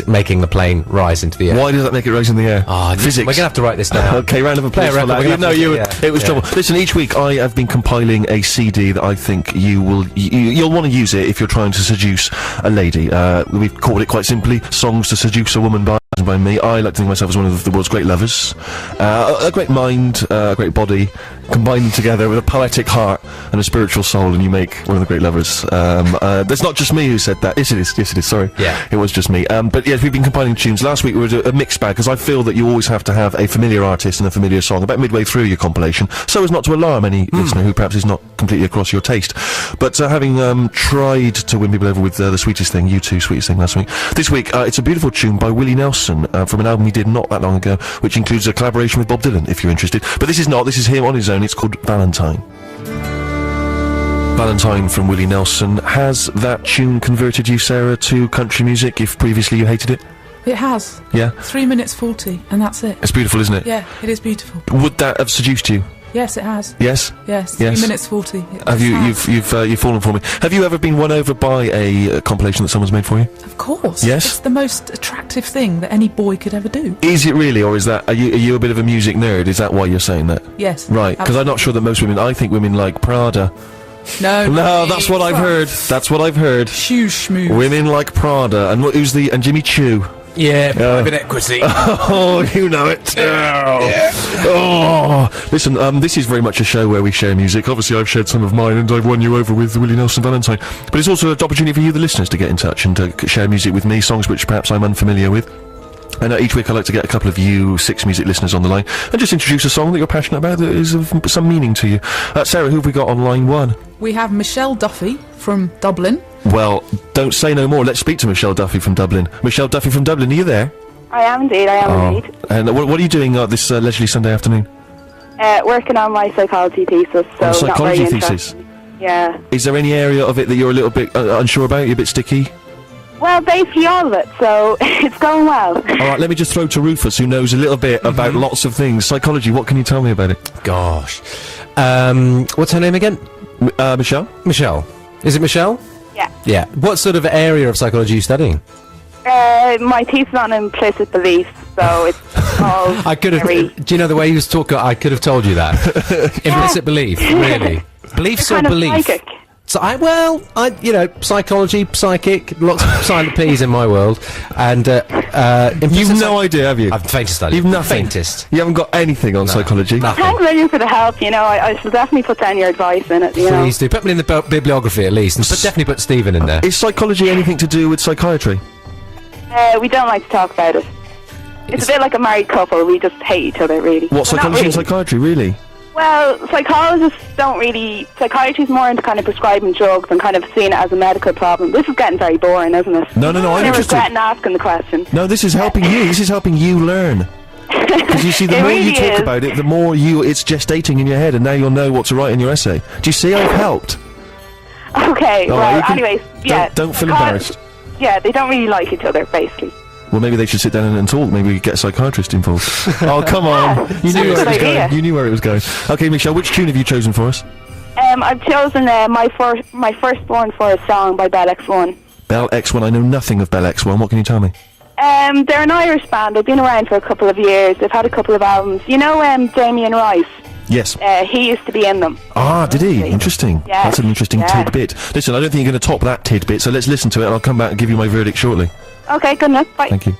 making the plane rise into the air. Why does that make it rise in the air? Physics. We're gonna have to write this down. Okay, round of applause for that. No, it was trouble. Listen, each week I have been compiling a CD that I think you'll want to use it if you're trying to seduce a lady. We've called it quite simply "Songs to Seduce a Woman" by me. I like to think of myself as one of the world's great lovers. A great mind, a great body, combined together with a poetic heart and a spiritual soul, and you make one of the great lovers. There's not just me who said that. Yes, it is. Sorry. Yeah. It was just me. But yes, we've been compiling tunes. Last week we were a mixed bag, because I feel that you always have to have a familiar artist and a familiar song about midway through your compilation, so as not to alarm any listener who perhaps is not completely across your taste. But having tried to win people over with The Sweetest Thing, U2 Sweetest Thing last week, this week it's a beautiful tune by Willie Nelson from an album he did not that long ago, which includes a collaboration with Bob Dylan, if you're interested. But this is him on his own. It's called Valentine. Valentine from Willie Nelson. Has that tune converted you, Sarah, to country music, if previously you hated it? It has. Yeah? 3 minutes 40, and that's it. It's beautiful, isn't it? Yeah, it is beautiful. Would that have seduced you? Yes, it has. Yes? Yes, 3 minutes 40. Have you've fallen for me. Have you ever been won over by a compilation that someone's made for you? Of course. Yes? It's the most attractive thing that any boy could ever do. Is it really, or is that, are you a bit of a music nerd? Is that why you're saying that? Yes. Right, because I'm not sure that most women, I think women like Prada. No, that's what I've heard. That's what I've heard. Shoes schmooze. Women like Prada, and and Jimmy Choo. Yeah, private equity. Oh, you know it. Yeah. Oh, listen, this is very much a show where we share music. Obviously, I've shared some of mine, and I've won you over with Willie Nelson Valentine. But it's also an opportunity for you, the listeners, to get in touch and to share music with me, songs which perhaps I'm unfamiliar with. And each week I like to get a couple of you 6 music listeners on the line and just introduce a song that you're passionate about that is of some meaning to you. Sarah, who have we got on line 1? We have Michelle Duffy from Dublin. Well, don't say no more. Let's speak to Michelle Duffy from Dublin. Michelle Duffy from Dublin, are you there? I am indeed, indeed. And what are you doing this leisurely Sunday afternoon? Working on my psychology thesis, so psychology not very thesis? Yeah. Is there any area of it that you're a little bit unsure about? You're a bit sticky? Well, basically all of it, so it's going well. Alright, let me just throw to Rufus, who knows a little bit about lots of things. Psychology, what can you tell me about it? Gosh. What's her name again? Michelle? Michelle. Is it Michelle? Yeah. Yeah. What sort of area of psychology are you studying? My thesis on implicit beliefs, so it's all I could have. Do you know the way he was talking? I could have told you that. Implicit belief, really. Beliefs or belief? Psychic. So psychology, psychic, lots of silent P's in my world, and you've no idea, have you? I've faintest study. You've nothing. Faintest. You haven't got anything on psychology. Nothing. Thanks very much for the help. You know, I shall definitely put down your advice in it. Please do. Put me in the bibliography at least, but definitely put Stephen in there. Is psychology anything to do with psychiatry? We don't like to talk about it. It's a bit like a married couple. We just hate each other, really. What, psychology and psychiatry, really? Well, psychologists don't really... Psychiatry's more into kind of prescribing drugs and kind of seeing it as a medical problem. This is getting very boring, isn't it? No, I'm interested. regretting asking the question. No, this is helping you. This is helping you learn. Because you see, the more you talk about it, the more it's gestating in your head, and now you'll know what to write in your essay. Do you see I've helped? Okay, anyways, yeah. Don't feel embarrassed. Yeah, they don't really like each other, basically. Well, maybe they should sit down and talk. Maybe we could get a psychiatrist involved. Oh, come on. You knew where it was going. You knew where it was going. Okay, Michelle, which tune have you chosen for us? I've chosen my first one for a song by Bell X1. Bell X1, I know nothing of Bell X1. What can you tell me? They're an Irish band. They've been around for a couple of years. They've had a couple of albums. You know Damien Rice? Yes. He used to be in them. Ah, did he? Interesting. Yeah. That's an interesting tidbit. Listen, I don't think you're going to top that tidbit, so let's listen to it and I'll come back and give you my verdict shortly. Okay, good enough. Bye. Thank you.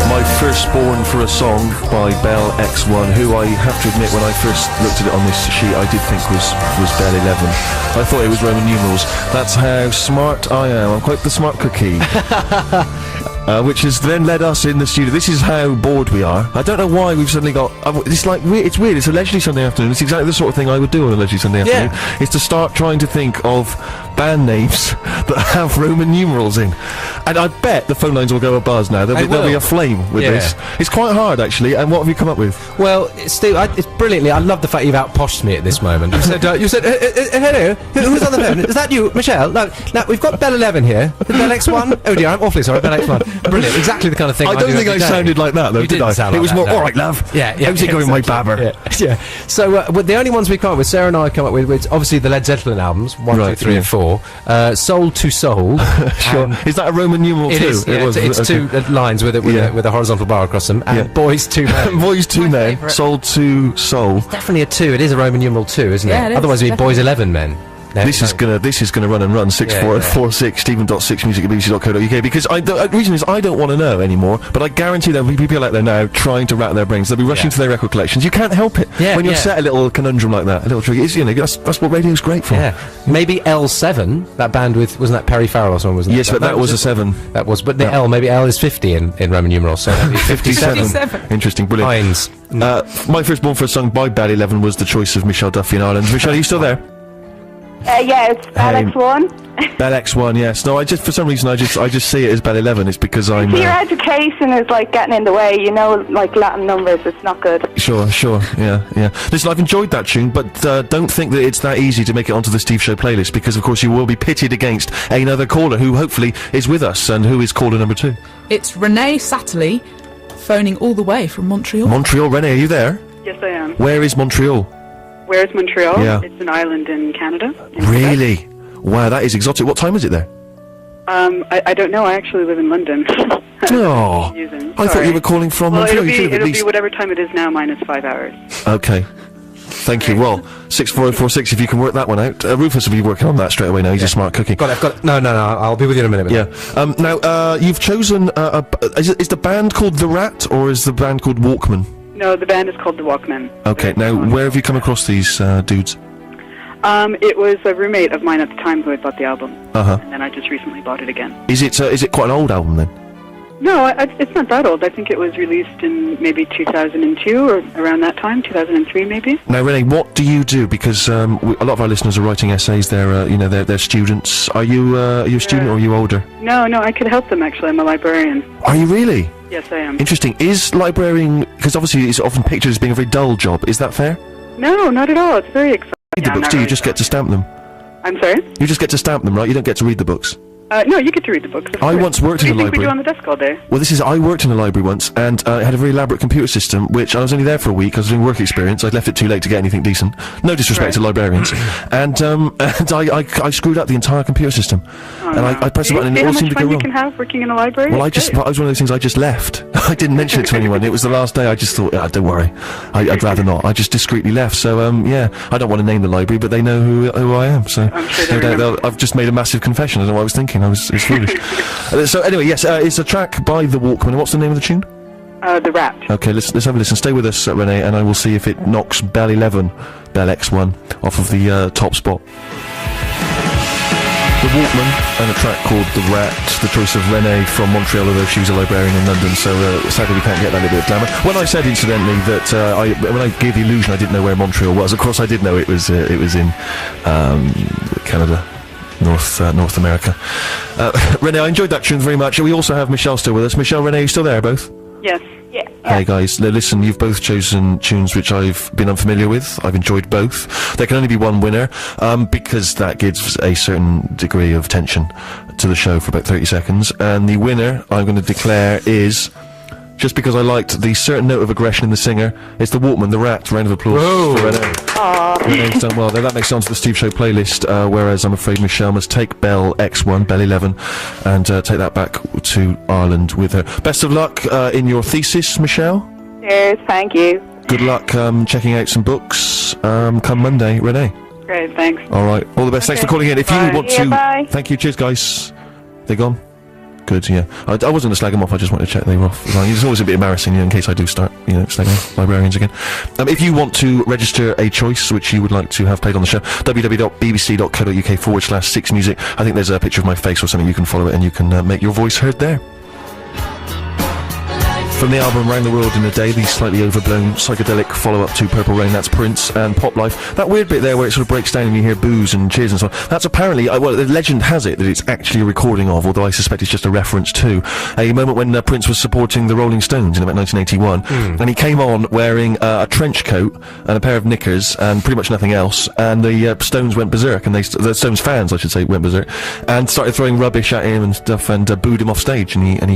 My Firstborn for a Song by Bell X1, who I have to admit, when I first looked at it on this sheet, I did think was Bell 11. I thought it was Roman numerals. That's how smart I am. I'm quite the smart cookie. Which has then led us in the studio. This is how bored we are. I don't know why we've suddenly got... it's like, it's weird. It's a leisurely Sunday afternoon. It's exactly the sort of thing I would do on a leisurely Sunday afternoon. Yeah. Is to start trying to think of band names that have Roman numerals in. And I bet the phone lines will go abuzz now. There'll be aflame with this. It's quite hard, actually. And what have you come up with? Well, Steve, it's brilliantly... I love the fact you've outposhed me at this moment. You said, hello, who's on the phone? Is that you, Michelle? No, we've got Bell 11 here. Bell X1? Oh dear, I'm awfully sorry, Bell X1. Brilliant, exactly the kind of thing I don't think I sounded like that, though, did I? Sound like it was more, alright, love. Yeah. How's it going, my babber? Yeah. So, the only ones we come up with, Sarah and I come up with, obviously the Led Zeppelin albums, 1, 2, 3 and 4. 4, Soul to Soul. Sure. Is that a Roman numeral It too? is, yeah, was, it's okay. 2 lines with a horizontal bar across them, and Yeah. Boys to Men. Boys to My Men, favourite. Soul to Soul. Definitely a 2. It is a Roman numeral 2, isn't Yeah, it? it is, Otherwise, it'd be Boys definitely. 11 Men. No, This is gonna run and run 64846 Stephen.6music@bbc.co.uk because the reason is I don't want to know anymore, but I guarantee there'll be people out there now trying to rack their brains. They'll be rushing Yeah. to their record collections. You can't help it Yeah, when you're yeah. set a little conundrum like that, a little trick. It's, that's what radio's great for. Yeah, maybe L7. That band wasn't that Perry Farrell or someone? Wasn't Yes, but that was a 7. That was, but the L, maybe L is 50 in Roman numerals, so that'd be 57. 57. Interesting, brilliant. Hines. My firstborn for a song by Bell 11 was the choice of Michelle Duffy in Ireland. Michelle, are you still there? Yeah, it's Alex1. Bell X1, yes. No, for some reason I just see it as Bell 11. It's because I'm See, your education is like getting in the way, like Latin numbers, it's not good. Sure, yeah. Listen, I've enjoyed that tune, but don't think that it's that easy to make it onto the Steve Show playlist because, of course, you will be pitted against another caller who hopefully is with us and who is caller number 2. It's Renee Satterley, phoning all the way from Montreal. Montreal, Renee, are you there? Yes, I am. Where is Montreal? Where's Montreal? Yeah. It's an island in Canada. in Really? Wow, that is exotic. What time is it there? Quebec. I don't know. I actually live in London. Oh, Confusing. I thought Sorry. you were calling from Well, Montreal. it'll You should be, have at it'll least... be whatever time it is now minus 5 hours. Okay. Thank you. Well, 64046, if you can work that one out. Rufus will be working on that straight away now. He's a smart cookie. Got it. No. I'll be with you in a minute. Yeah. Now, you've chosen... is the band called The Rat, or is the band called Walkman? No, the band is called The Walkmen. Okay, now, where have you come across these dudes? It was a roommate of mine at the time who had bought the album. Uh-huh. And then I just recently bought it again. Is it quite an old album, then? No, it's not that old. I think it was released in maybe 2002 or around that time, 2003 maybe. Now, Renee, what do you do? Because a lot of our listeners are writing essays. They're students. Are you a student or are you older? No, I could help them actually. I'm a librarian. Are you really? Yes, I am. Interesting. Is librarian... Because obviously it's often pictured as being a very dull job. Is that fair? No, not at all. It's very exciting. Read the I'm books, not do you? really Just get to sure. stamp them. I'm sorry? You just get to stamp them, right? You don't get to read the books. No, you get to read the books. of I course. once worked What in do a you think we library. do on the desk all day? Well, I worked in a library once, and it had a very elaborate computer system, which I was only there for a week. I was doing work experience. I'd left it too late to get anything decent. No disrespect Right. to librarians. and I screwed up the entire computer system. and I pressed the button and See it how all much seemed to go fun you wrong. can have working in a library? Well, I It's great. was one of those things I just left. I didn't mention it to anyone. It was the last day. I just thought, don't worry. I'd rather not. I just discreetly left. So, yeah, I don't want to name the library, but they know who I am. So, I'm sure they remember. I've just made a massive confession. I don't know what I was thinking. It's foolish. So, anyway, yes, it's a track by The Walkmen. And what's the name of the tune? The Rat. Okay, let's have a listen. Stay with us, Renee, and I will see if it knocks Bell 11, Bell X1, off of the top spot. The Walkman and a track called The Rat, the choice of Renee from Montreal, although she was a librarian in London, so sadly we can't get that little bit of glamour. When I said, incidentally, that when I gave the illusion I didn't know where Montreal was, of course I did know it was in Canada. North America. Renee, I enjoyed that tune very much. We also have Michelle still with us. Michelle, Renee, you still there, both? Yes. Yeah. Hey guys, listen, you've both chosen tunes which I've been unfamiliar with. I've enjoyed both. There can only be one winner, because that gives a certain degree of tension to the show for about 30 seconds. And the winner, I'm going to declare, is... Just because I liked the certain note of aggression in the singer, it's The Walkman, The Rat. Round of applause for Renee. Renee's done well there. That makes it onto the Steve Show playlist, whereas I'm afraid Michelle must take Bell X1, Bell 11, and take that back to Ireland with her. Best of luck in your thesis, Michelle. Cheers, thank you. Good luck checking out some books come Monday, Renee. Great, thanks. All right, all the best. Thanks for calling in. If you Bye. want Yeah, to... bye. Thank you, cheers guys. They're gone? Good, yeah. I wasn't going to slag them off, I just wanted to check they were off. It's always a bit embarrassing, in case I do start, slagging off librarians again. If you want to register a choice which you would like to have played on the show, www.bbc.co.uk/6music. I think there's a picture of my face or something. You can follow it and you can make your voice heard there. From the album Round the World in a Day, the slightly overblown psychedelic follow-up to Purple Rain, that's Prince and Pop Life. That weird bit there where it sort of breaks down and you hear boos and cheers and so on, that's apparently, well, the legend has it that it's actually a recording of, although I suspect it's just a reference to, a moment when Prince was supporting the Rolling Stones in about 1981, and he came on wearing a trench coat and a pair of knickers and pretty much nothing else, and the Stones went berserk, and the Stones fans, I should say, went berserk, and started throwing rubbish at him and stuff, and booed him off stage, and he had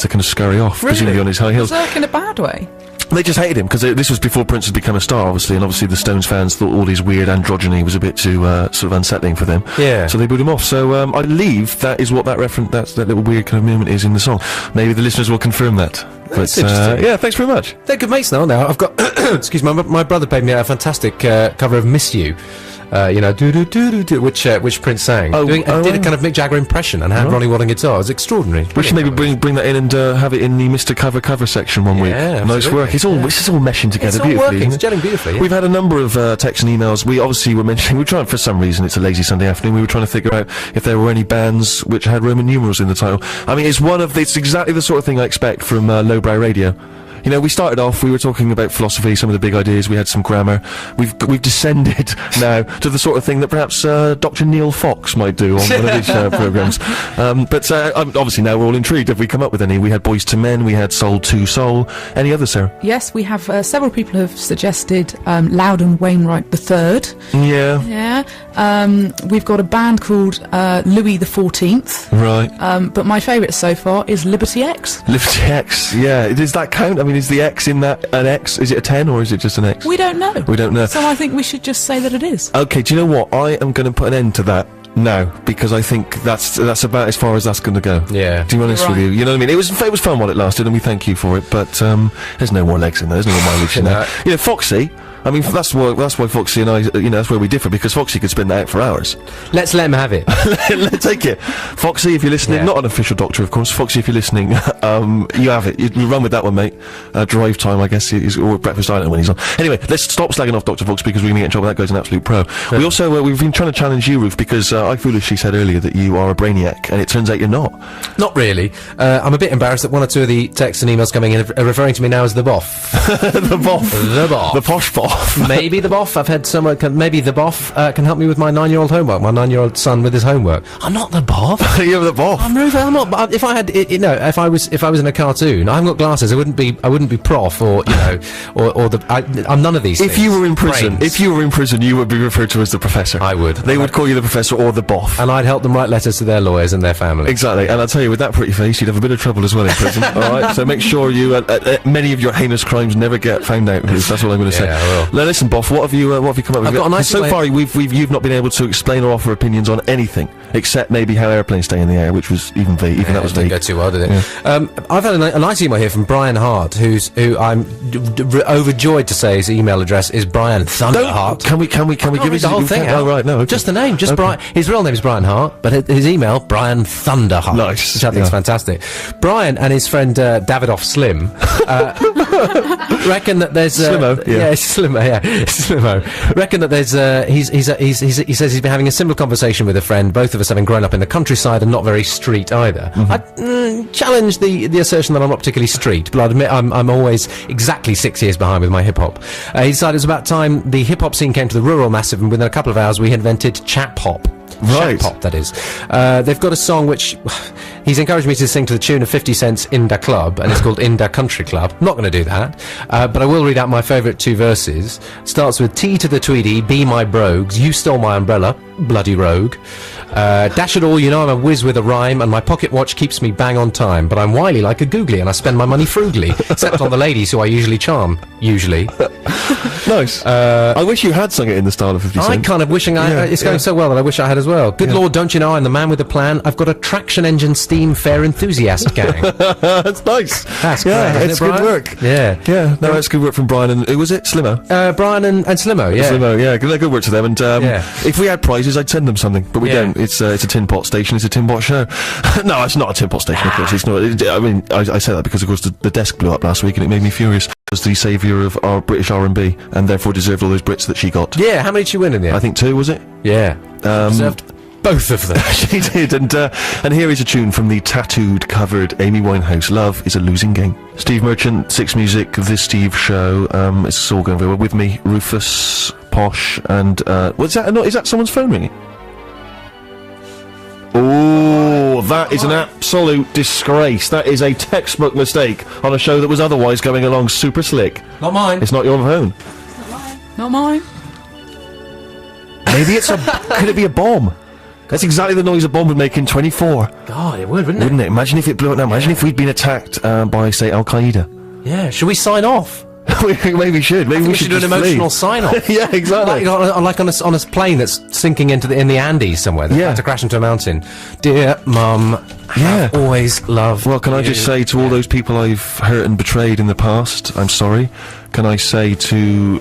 to kind of scurry off, presumably on his high heels. Berserk in a bad way. They just hated him because this was before Prince had become a star, obviously, and obviously the Stones fans thought all his weird androgyny was a bit too sort of unsettling for them. Yeah. So they booed him off. So I believe that is what that little weird kind of movement is in the song. Maybe the listeners will confirm that. That's But interesting. yeah, thanks very much. They're good mates now. I've got, excuse me, my brother played me a fantastic cover of "Miss You," you know, which Prince sang. Did a kind of Mick Jagger impression and had Ronnie Watt on guitar. It was extraordinary. We should maybe bring that in and have it in the Mr. Cover section one week. Yeah, Nice work. absolutely. This is all meshing together It's all beautifully. working. It's isn't it? gelling beautifully. Yeah. We've had a number of texts and emails. We obviously were mentioning, we're trying, for some reason, it's a lazy Sunday afternoon, we were trying to figure out if there were any bands which had Roman numerals in the title. I mean, it's exactly the sort of thing I expect from lowbrow radio. You know, we started off, we were talking about philosophy, some of the big ideas, we had some grammar. We've descended now to the sort of thing that perhaps Dr. Neil Fox might do on one of his programmes. But obviously now we're all intrigued. Have we come up with any? We had Boys to Men, we had Soul to Soul. Any others, Sarah? Yes, we have several people have suggested Loudon Wainwright III. Yeah. Yeah. We've got a band called Louis XIV. Right. But my favourite so far is Liberty X. Liberty X, yeah. Does that count? I mean, is the X in that an X? Is it a 10 or is it just an X? We don't know. We don't know. So I think we should just say that it is. Okay, do you know what? I am going to put an end to that now, because I think that's about as far as that's going to go. Yeah. To be honest You're with right. you. You know what I mean? It was fun while it lasted, and we thank you for it, but there's no more legs in there. There's no more mileage in there. You know, Foxy, I mean, that's why Foxy and I, you know, that's where we differ, because Foxy could spin that out for hours. Let's let him have it. Let's take it. Foxy, if you're listening, Yeah. not an official doctor, of course. Foxy, if you're listening, you have it. You run with that one, mate. Drive time, I guess, or Breakfast Island when he's on. Anyway, let's stop slagging off Dr. Fox, because we're going to get in trouble. That guy's an absolute pro. We also, we've been trying to challenge you, Ruth, because I foolishly said earlier that you are a brainiac, and it turns out you're not. Not really. I'm a bit embarrassed that one or two of the texts and emails coming in are referring to me now as the Boff. The Boff. The Boff. The posh Boff. Maybe the Boff. I've had someone. Maybe the Boff can help me with my 9-year-old homework. My 9-year-old son with his homework. I'm not the Boff. You're the Boff. I'm Ruth. I'm not. If I had, you know, if I was in a cartoon, I haven't got glasses. I wouldn't be Prof or you know, or the. I'm none of these. If things. you were in prison, Brains. you would be referred to as the Professor. I would. They would call you the Professor or the Boff. and I'd help them write letters to their lawyers and their family. Exactly, and I'll tell you, with that pretty face, you'd have a bit of trouble as well in prison. All right, so make sure you many of your heinous crimes never get found out. Ruth. That's what I'm going to say. Yeah, I will. Now listen, Boff, what have you come up with? I've got a nice so way- far, you've not been able to explain or offer opinions on anything except maybe how airplanes stay in the air, which was even vague. Even that was didn't vague. go too well, did it? I've had a nice email here from Brian Hart, who I'm overjoyed to say his email address is Brian Thunderhart. Can we give Read us the whole thing out. Oh right, no, okay. Just the name, just Okay. Brian. His real name is Brian Hart, but his email, Brian Thunderhart. Nice, Which I think is yeah. fantastic. Brian and his friend Davidoff Slim reckon that there's Slimo, yeah. Slimo, yeah, Slimo. Reckon that there's he says he's been having a similar conversation with a friend, both of us having grown up in the countryside and not very street either. I challenge the assertion that I'm not particularly street, but I'd admit I'm always exactly 6 years behind with my hip hop. He decided it was about time the hip hop scene came to the rural massive, and within a couple of hours we invented chap hop. Right. Chap pop, that is. They've got a song which he's encouraged me to sing to the tune of 50 Cent's Inda Club, and it's called Inda Country Club. I'm not going to do that, but I will read out my favourite two verses. Starts with T to the Tweedy, be my brogues, you stole my umbrella, bloody rogue. Dash it all, you know I'm a whiz with a rhyme, and my pocket watch keeps me bang on time, but I'm wily like a googly, and I spend my money frugally, except on the ladies who I usually charm. Usually. Nice. I wish you had sung it in the style of 50 I Cent. kind of wishing it's going so well that I wish I had as well. Good Lord, don't you know I'm the man with the plan? I've got a traction engine steam fair enthusiast gang. That's nice. That's great, yeah, isn't it's it, good Brian? work. Yeah. Yeah, no, it's good work from Brian and who was it? Slimo. Brian and Slimo, yeah. Slimo, yeah, good work to them. And if we had prizes, I'd send them something, but we Yeah. don't. It's a tin pot station. It's a tin pot show. No, it's not a tin pot station. Of course, it's not. I mean, I say that because of course the desk blew up last week and it made me furious. Was the saviour of our British R&B and therefore deserved all those Brits that she got. Yeah, how many did she win in the end? I think 2, was it? Yeah. Deserved both of them. She did, and here is a tune from the tattooed, covered Amy Winehouse. Love is a losing game. Steve Merchant, Six Music, This Steve Show. It's all going very well. With me, Rufus, Posh, and what's that? No, is that someone's phone ringing? Oh, that is an absolute disgrace. That is a textbook mistake on a show that was otherwise going along super slick. Not mine. It's not your phone. Not mine. Maybe it's a. Could it be a bomb? That's exactly the noise a bomb would make in 24. God, it would, wouldn't it? Wouldn't it? Imagine if it blew up now. Imagine if we'd been attacked by, say, Al Qaeda. Yeah. Should we sign off? Maybe we should. Maybe We we should do an just emotional flee. sign-off. Yeah, exactly. Like on a plane that's sinking into in the Andes somewhere. That's Yeah. about to crash into a mountain. Dear Mum, Yeah. I've always loved Well, can I you. just say to all those people I've hurt and betrayed in the past, I'm sorry. Can I say to